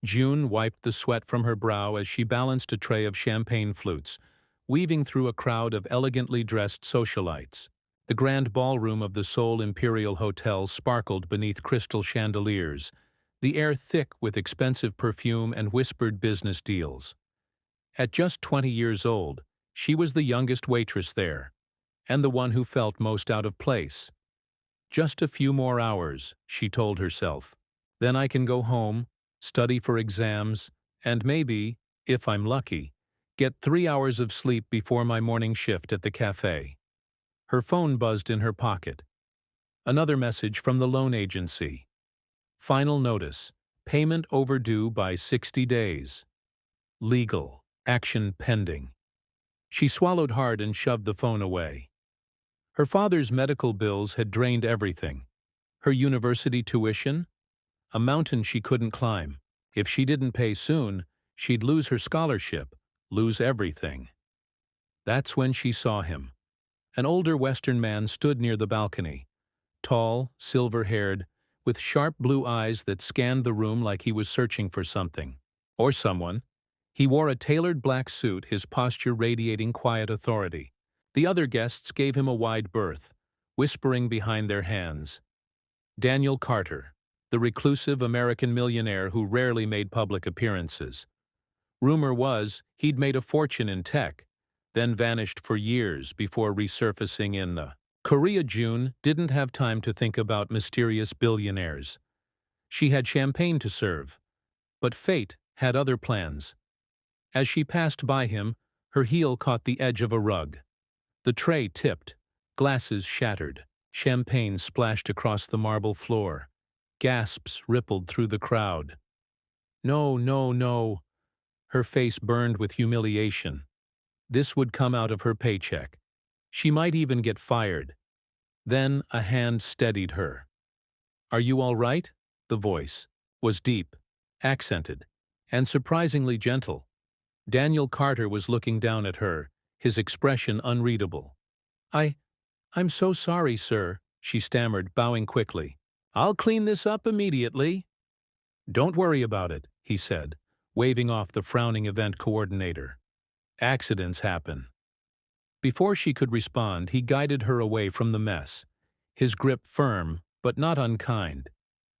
June wiped the sweat from her brow as she balanced a tray of champagne flutes, weaving through a crowd of elegantly dressed socialites. The grand ballroom of the Seoul Imperial Hotel sparkled beneath crystal chandeliers, the air thick with expensive perfume and whispered business deals. At just 20 years old, she was the youngest waitress there, and the one who felt most out of place. Just a few more hours, she told herself. Then I can go home, study for exams, and maybe, if I'm lucky, get 3 hours of sleep before my morning shift at the cafe. Her phone buzzed in her pocket. Another message from the loan agency. Final notice. Payment overdue by 60 days. Legal. Action pending. She swallowed hard and shoved the phone away. Her father's medical bills had drained everything. Her university tuition? A mountain she couldn't climb. If she didn't pay soon, she'd lose her scholarship, lose everything. That's when she saw him. An older Western man stood near the balcony, tall, silver-haired, with sharp blue eyes that scanned the room like he was searching for something. Or someone. He wore a tailored black suit, his posture radiating quiet authority. The other guests gave him a wide berth, whispering behind their hands. Daniel Carter, the reclusive American millionaire who rarely made public appearances. Rumor was he'd made a fortune in tech, then vanished for years before resurfacing in Korea. Jiun didn't have time to think about mysterious billionaires. She had champagne to serve, but fate had other plans. As she passed by him, her heel caught the edge of a rug. The tray tipped, glasses shattered, champagne splashed across the marble floor. Gasps rippled through the crowd. No, no, no. Her face burned with humiliation. This would come out of her paycheck. She might even get fired. Then a hand steadied her. "Are you all right?" The voice was deep, accented, and surprisingly gentle. Daniel Carter was looking down at her, his expression unreadable. I'm so sorry, sir," she stammered, bowing quickly. "I'll clean this up immediately." "Don't worry about it," he said, waving off the frowning event coordinator. "Accidents happen." Before she could respond, he guided her away from the mess, his grip firm but not unkind.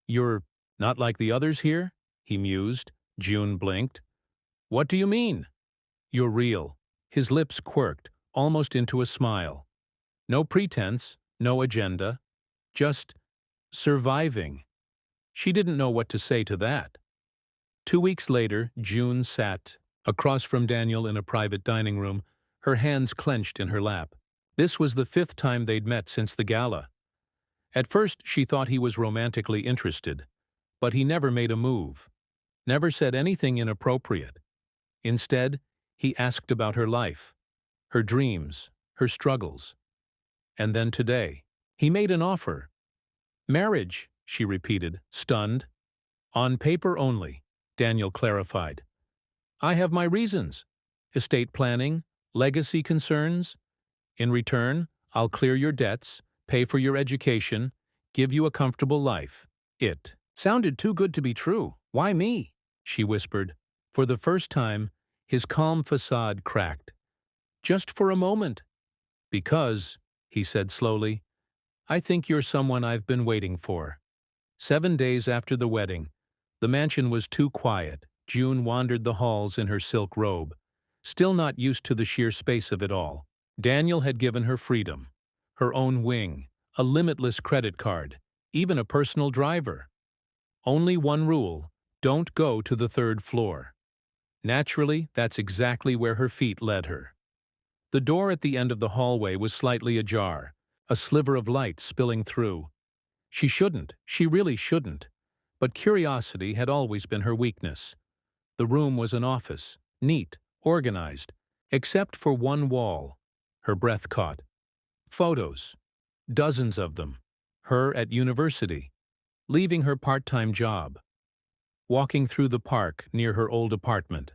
"You're not like the others here?" he mused. June blinked. "What do you mean?" "You're real." His lips quirked, almost into a smile. "No pretense, no agenda. Just surviving." She didn't know what to say to that. 2 weeks later, June sat across from Daniel in a private dining room, her hands clenched in her lap. This was the 5th time they'd met since the gala. At first, she thought he was romantically interested, but he never made a move, never said anything inappropriate. Instead, he asked about her life, her dreams, her struggles. And then today, he made an offer. "Marriage," she repeated, stunned. "On paper only," Daniel clarified. "I have my reasons. Estate planning, legacy concerns. In return, I'll clear your debts, pay for your education, give you a comfortable life." It sounded too good to be true. "Why me?" she whispered. For the first time, his calm facade cracked. "Just for a moment." "Because," he said slowly, "I think you're someone I've been waiting for." 7 days after the wedding, the mansion was too quiet. June wandered the halls in her silk robe, still not used to the sheer space of it all. Daniel had given her freedom, her own wing, a limitless credit card, even a personal driver. Only one rule: don't go to the 3rd floor. Naturally, that's exactly where her feet led her. The door at the end of the hallway was slightly ajar, a sliver of light spilling through. She really shouldn't, but curiosity had always been her weakness. The room was an office, neat, organized, except for one wall. Her breath caught. Photos. Dozens of them. Her at university. Leaving her part-time job. Walking through the park near her old apartment.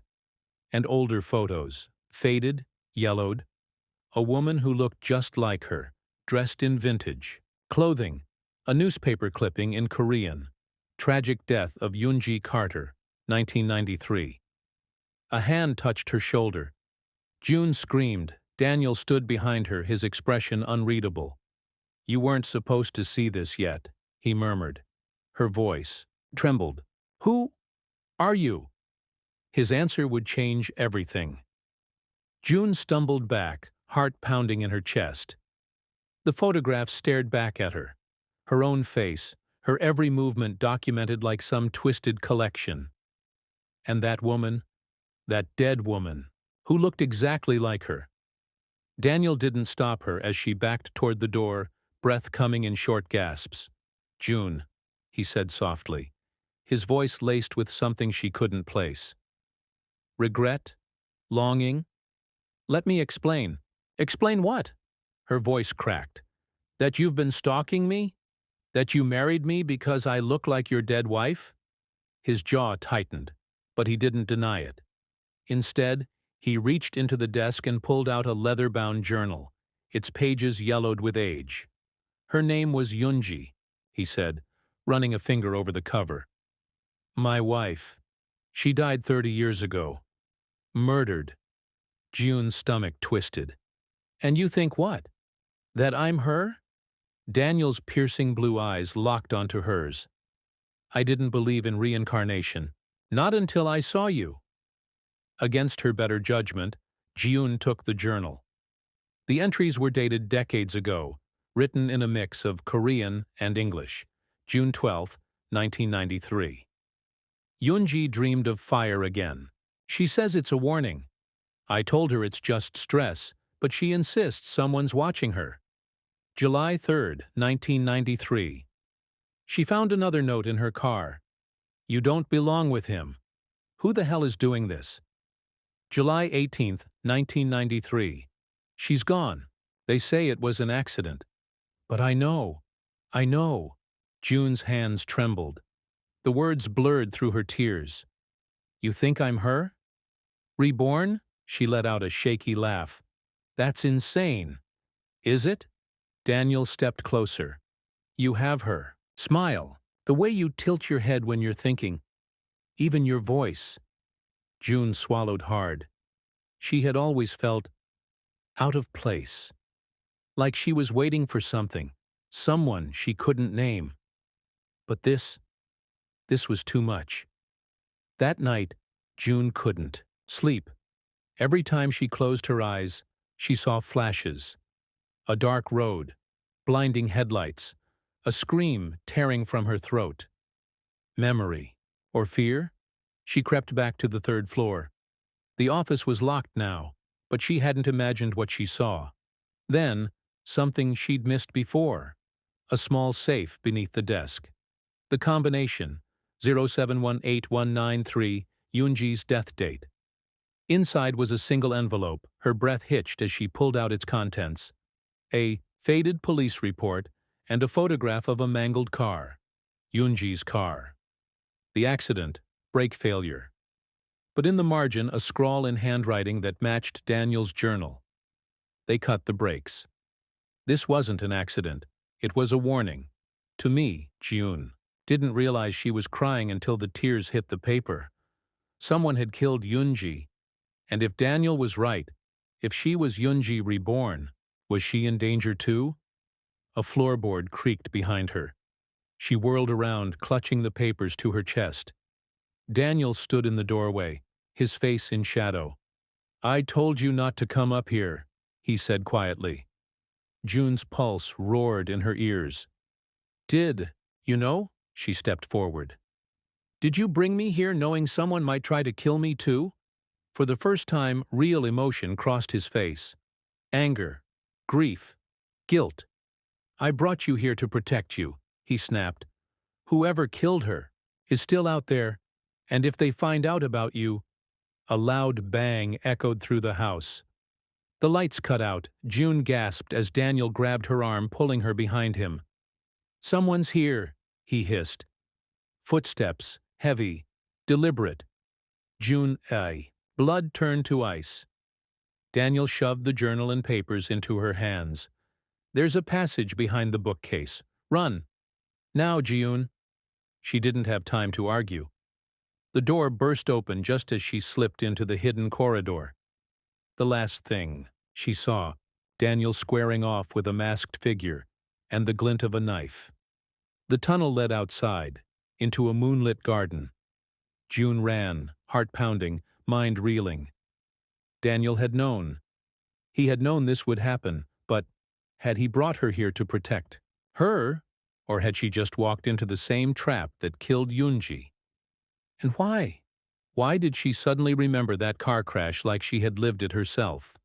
And older photos. Faded, yellowed. A woman who looked just like her, dressed in vintage clothing. A newspaper clipping in Korean. Tragic death of Yoon Carter, 1993. A hand touched her shoulder. Jiun screamed. Daniel stood behind her, his expression unreadable. "You weren't supposed to see this yet," he murmured. Her voice trembled. "Who are you?" His answer would change everything. June stumbled back, heart pounding in her chest. The photograph stared back at her. Her own face, her every movement documented like some twisted collection. And that woman, that dead woman, who looked exactly like her. Daniel didn't stop her as she backed toward the door, breath coming in short gasps. "June," he said softly, his voice laced with something she couldn't place. "Regret? Longing? Let me explain." "Explain what?" Her voice cracked. "That you've been stalking me? That you married me because I look like your dead wife?" His jaw tightened, but he didn't deny it. Instead, he reached into the desk and pulled out a leather-bound journal, its pages yellowed with age. "Her name was Yunji," he said, running a finger over the cover. "My wife. She died 30 years ago. Murdered." Jiun's stomach twisted. "And you think what? That I'm her?" Daniel's piercing blue eyes locked onto hers. "I didn't believe in reincarnation. Not until I saw you." Against her better judgment, Jiun took the journal. The entries were dated decades ago, written in a mix of Korean and English. June 12, 1993. Yunji dreamed of fire again. She says it's a warning. I told her it's just stress, but she insists someone's watching her. July 3, 1993. She found another note in her car. "You don't belong with him. Who the hell is doing this?" July 18, 1993. "She's gone. They say it was an accident." "But I know. I know." June's hands trembled. The words blurred through her tears. "You think I'm her? Reborn?" She let out a shaky laugh. "That's insane." "Is it?" Daniel stepped closer. "You have her. Smile. The way you tilt your head when you're thinking. Even your voice." June swallowed hard. She had always felt out of place. Like she was waiting for something. Someone she couldn't name. But this was too much. That night, June couldn't sleep. Every time she closed her eyes, she saw flashes. A dark road, blinding headlights, a scream tearing from her throat. Memory. Or fear? She crept back to the third floor. The office was locked now, but she hadn't imagined what she saw. Then, something she'd missed before. A small safe beneath the desk. The combination, 0718193, Yunji's death date. Inside was a single envelope, her breath hitched as she pulled out its contents. A faded police report and a photograph of a mangled car. Yunji's car. The accident, brake failure. But in the margin, a scrawl in handwriting that matched Daniel's journal. They cut the brakes. This wasn't an accident. It was a warning. To me, Jiun. Didn't realize she was crying until the tears hit the paper. Someone had killed Yunji. And if Daniel was right, if she was Yunji reborn, was she in danger too? A floorboard creaked behind her. She whirled around, clutching the papers to her chest. Daniel stood in the doorway, his face in shadow. "I told you not to come up here," he said quietly. June's pulse roared in her ears. "Did you know?" She stepped forward. "Did you bring me here knowing someone might try to kill me too?" For the first time, real emotion crossed his face. Anger, grief, guilt. "I brought you here to protect you," he snapped. "Whoever killed her is still out there, and if they find out about you—" A loud bang echoed through the house. The lights cut out. June gasped as Daniel grabbed her arm, pulling her behind him. "Someone's here," he hissed. Footsteps, heavy, deliberate. June, blood turned to ice. Daniel shoved the journal and papers into her hands. "There's a passage behind the bookcase. Run. Now, Jiun." She didn't have time to argue. The door burst open just as she slipped into the hidden corridor. The last thing she saw, Daniel squaring off with a masked figure and the glint of a knife. The tunnel led outside, into a moonlit garden. Jiun ran, heart pounding, mind reeling. Daniel had known. He had known this would happen, but had he brought her here to protect her, or had she just walked into the same trap that killed Yunji? And why? Why did she suddenly remember that car crash like she had lived it herself?